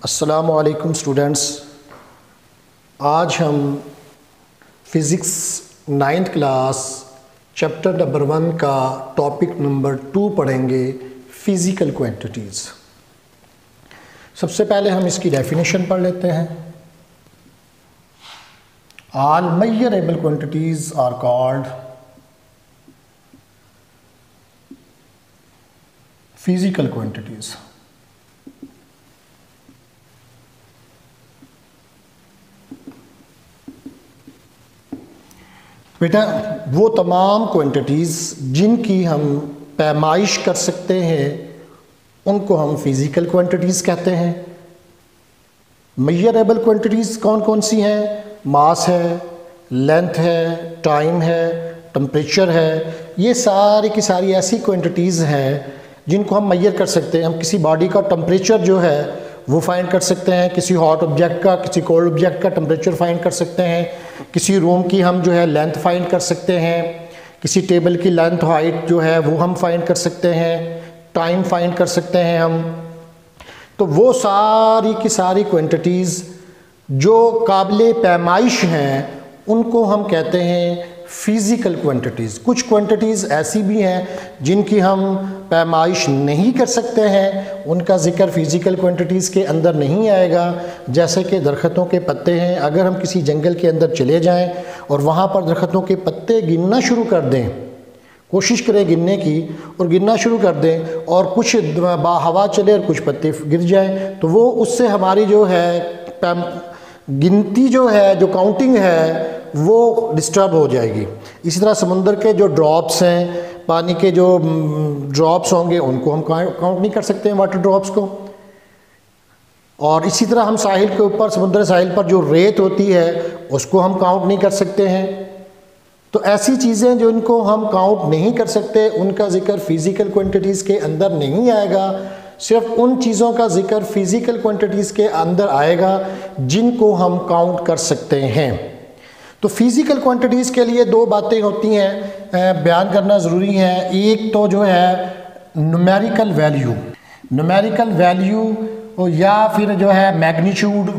अस्सलामु अलैकुम स्टूडेंट्स। आज हम physics 9th class chapter number 1 का टॉपिक नंबर 2 पढ़ेंगे, फ़िज़िकल क्वांटिटीज़। सबसे पहले हम इसकी डेफिनेशन पढ़ लेते हैं। All measurable quantities are called physical quantities. बेटा, वो तमाम क्वांटिटीज़ जिनकी हम पैमाइश कर सकते हैं उनको हम फ़िज़िकल क्वांटिटीज़ कहते हैं। मेजरेबल क्वांटिटीज़ कौन कौन सी हैं? मास है, लेंथ है, टाइम है, टेम्परेचर है। ये सारी की सारी ऐसी क्वांटिटीज़ हैं जिनको हम मेजर कर सकते हैं। हम किसी बॉडी का टेम्परेचर जो है वो फाइंड कर सकते हैं, किसी हॉट ऑब्जेक्ट का, किसी कोल्ड ऑब्जेक्ट का टेम्परेचर फाइंड कर सकते हैं, किसी रूम की हम जो है लेंथ फाइंड कर सकते हैं, किसी टेबल की लेंथ हाइट जो है वो हम फाइंड कर सकते हैं, टाइम फाइंड कर सकते हैं हम। तो वो सारी की सारी क्वांटिटीज़ जो काबिल पैमाइश हैं उनको हम कहते हैं फ़िज़िकल क्वांटिटीज़। कुछ क्वांटिटीज़ ऐसी भी हैं जिनकी हम पैमाइश नहीं कर सकते हैं, उनका ज़िक्र फ़िज़िकल क्वांटिटीज़ के अंदर नहीं आएगा। जैसे कि दरख्तों के पत्ते हैं। अगर हम किसी जंगल के अंदर चले जाएं और वहाँ पर दरख्तों के पत्ते गिनना शुरू कर दें, कोशिश करें गिनने की और गिनना शुरू कर दें और कुछ हवा चले और कुछ पत्ते गिर जाएं, तो वो उससे हमारी जो है गिनती जो है, जो काउंटिंग है, वो डिस्टर्ब हो जाएगी। इसी तरह समुंदर के जो ड्रॉप्स हैं, पानी के जो ड्रॉप्स होंगे उनको हम काउंट नहीं कर सकते हैं, वाटर ड्रॉप्स को। और इसी तरह हम साहिल के ऊपर, समुद्र साहिल पर जो रेत होती है उसको हम काउंट नहीं कर सकते हैं। तो ऐसी चीज़ें जो इनको हम काउंट नहीं कर सकते उनका ज़िक्र फ़िज़िकल क्वांटिटीज़ के अंदर नहीं आएगा। सिर्फ उन चीज़ों का ज़िक्र फ़िज़िकल क्वांटिटीज़ के अंदर आएगा जिनको हम काउंट कर सकते हैं। तो फ़िज़िकल क्वांटिटीज़ के लिए दो बातें होती हैं, बयान करना ज़रूरी है। एक तो जो है न्यूमेरिकल वैल्यू, न्यूमेरिकल वैल्यू या फिर जो है मैग्नीट्यूड,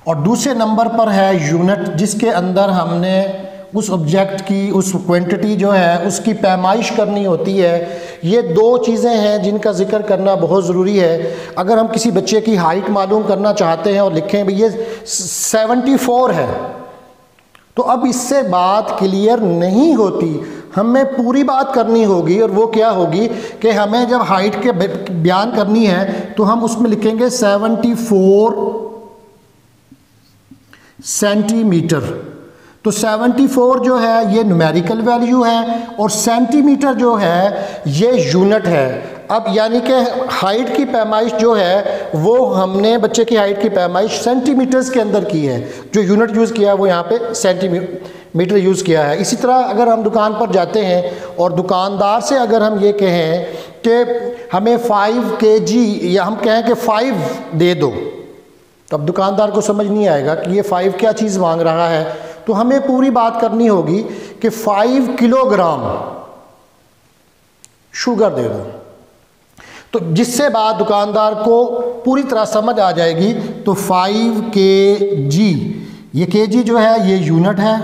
और दूसरे नंबर पर है यूनिट, जिसके अंदर हमने उस ऑब्जेक्ट की, उस क्वांटिटी जो है उसकी पैमाइश करनी होती है। ये दो चीज़ें हैं जिनका जिक्र करना बहुत ज़रूरी है। अगर हम किसी बच्चे की हाइट मालूम करना चाहते हैं और लिखें भाई ये 74 है, तो अब इससे बात क्लियर नहीं होती। हमें पूरी बात करनी होगी, और वो क्या होगी कि हमें जब हाइट के बयान करनी है तो हम उसमें लिखेंगे 74 सेंटीमीटर। तो 74 जो है ये न्यूमेरिकल वैल्यू है और सेंटीमीटर जो है ये यूनिट है। अब यानी कि हाइट की पैमाइश जो है वो हमने बच्चे की हाइट की पैमाइश सेंटीमीटर्स के अंदर की है। जो यूनिट यूज़ किया है वो यहाँ पे सेंटीमीटर यूज़ किया है। इसी तरह अगर हम दुकान पर जाते हैं और दुकानदार से अगर हम ये कहें कि हमें 5 kg, या हम कहें कि 5 दे दो, तब दुकानदार को समझ नहीं आएगा कि ये 5 क्या चीज़ मांग रहा है। तो हमें पूरी बात करनी होगी कि 5 किलोग्राम शुगर दे दो, तो जिससे बात दुकानदार को पूरी तरह समझ आ जाएगी। तो 5 kg, ये kg जो है ये यूनिट है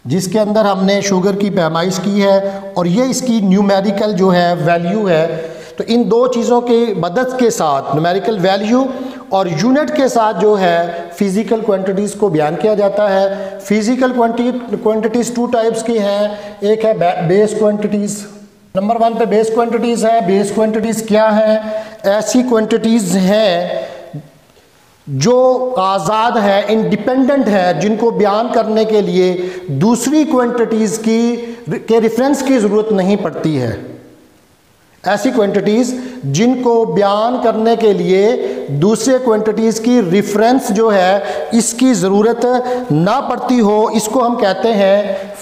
जिसके अंदर हमने शुगर की पैमाइश की है, और ये इसकी न्यूमेरिकल जो है वैल्यू है। तो इन दो चीज़ों की मदद के साथ, न्यूमेरिकल वैल्यू और यूनिट के साथ जो है फ़िज़िकल क्वांटिटीज़ को बयान किया जाता है। फ़िज़िकल क्वांटिटीज़ 2 टाइप्स की हैं। एक है बेस क्वांटिटीज़। नंबर 1 पे बेस क्वांटिटीज़ है। बेस क्वांटिटीज़ क्या है? ऐसी क्वांटिटीज़ हैं जो आज़ाद है, इंडिपेंडेंट है, जिनको बयान करने के लिए दूसरी क्वांटिटीज़ के रेफरेंस की ज़रूरत नहीं पड़ती है। ऐसी क्वांटिटीज़ जिनको बयान करने के लिए दूसरे क्वांटिटीज़ की रेफरेंस जो है इसकी ज़रूरत ना पड़ती हो, इसको हम कहते हैं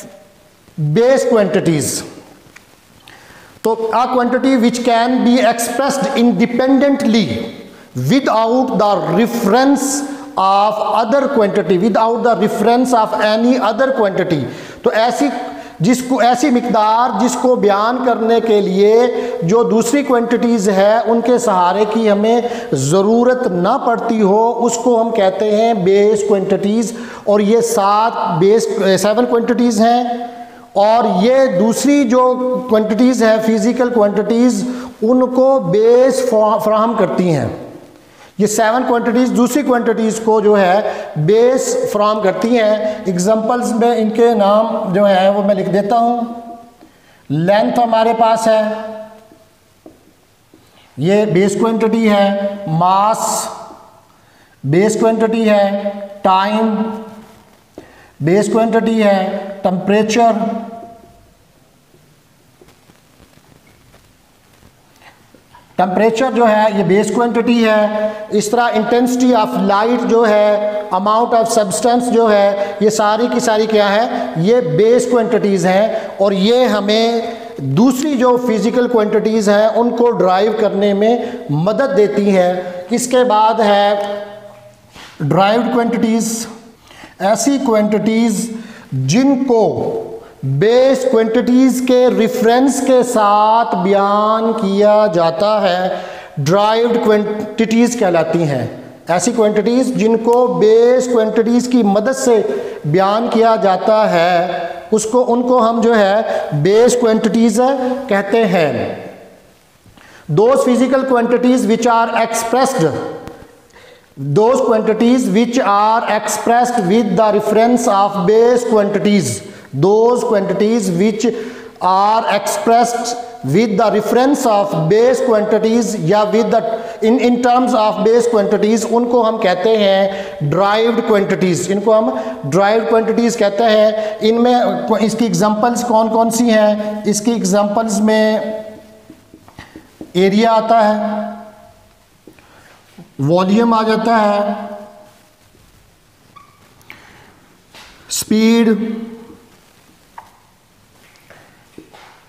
बेस क्वांटिटीज़। तो a quantity which can be expressed independently without the reference of other quantity, without the reference of any other quantity. तो ऐसी जिसको ऐसी मिकदार जिसको बयान करने के लिए जो दूसरी क्वांटिटीज़ है उनके सहारे की हमें ज़रूरत ना पड़ती हो, उसको हम कहते हैं बेस क्वांटिटीज़। और ये 7 क्वांटिटीज़ हैं, और ये दूसरी जो क्वांटिटीज़ है फिज़िकल क्वांटिटीज़ उनको बेस फराहम करती हैं। ये 7 क्वांटिटीज़ दूसरी क्वांटिटीज़ को जो है बेस फराहम करती हैं। एग्जांपल्स में इनके नाम जो है वो मैं लिख देता हूँ। लेंथ हमारे पास है, ये बेस क्वांटिटी है। मास बेस क्वांटिटी है। टाइम बेस क्वांटिटी है। टेम्परेचर जो है ये बेस क्वांटिटी है। इस तरह इंटेंसिटी ऑफ लाइट जो है, अमाउंट ऑफ सब्सटेंस जो है, ये सारी की सारी क्या है, ये बेस क्वांटिटीज़ हैं। और ये हमें दूसरी जो फिज़िकल क्वांटिटीज़ हैं उनको ड्राइव करने में मदद देती हैं। इसके बाद है ड्राइव्ड क्वांटिटीज़, ऐसी क्वांटिटीज़ जिनको बेस क्वांटिटीज़ के रेफरेंस के साथ बयान किया जाता है, ड्राइव्ड क्वांटिटीज़ कहलाती हैं। ऐसी क्वांटिटीज़ जिनको बेस क्वांटिटीज़ की मदद से बयान किया जाता है उनको हम जो है बेस क्वांटिटीज़ कहते हैं। Those physical quantities which are expressed with the reference of base quantities, those quantities which are expressed with the reference of base quantities या with the in terms of base quantities, उनको हम कहते हैं derived quantities। इनको हम derived quantities कहते हैं। इनमें इसकी एग्जांपल्स कौन कौन सी हैं? इसकी एग्जांपल्स में एरिया आता है, वॉल्यूम आ जाता है, speed,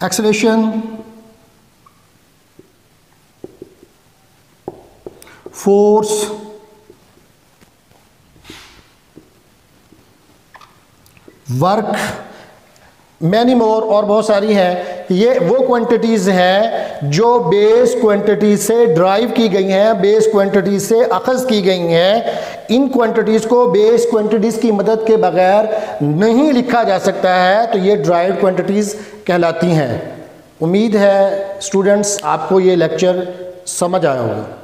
acceleration, force, work, many more और बहुत सारी हैं। ये वो क्वांटिटीज़ हैं जो बेस क्वांटिटी से ड्राइव की गई हैं, बेस क्वांटिटी से अखज़ की गई हैं। इन क्वांटिटीज़ को बेस क्वांटिटीज़ की मदद के बगैर नहीं लिखा जा सकता है, तो ये ड्राइव्ड क्वांटिटीज़ कहलाती हैं। उम्मीद है स्टूडेंट्स आपको ये लेक्चर समझ आया होगा।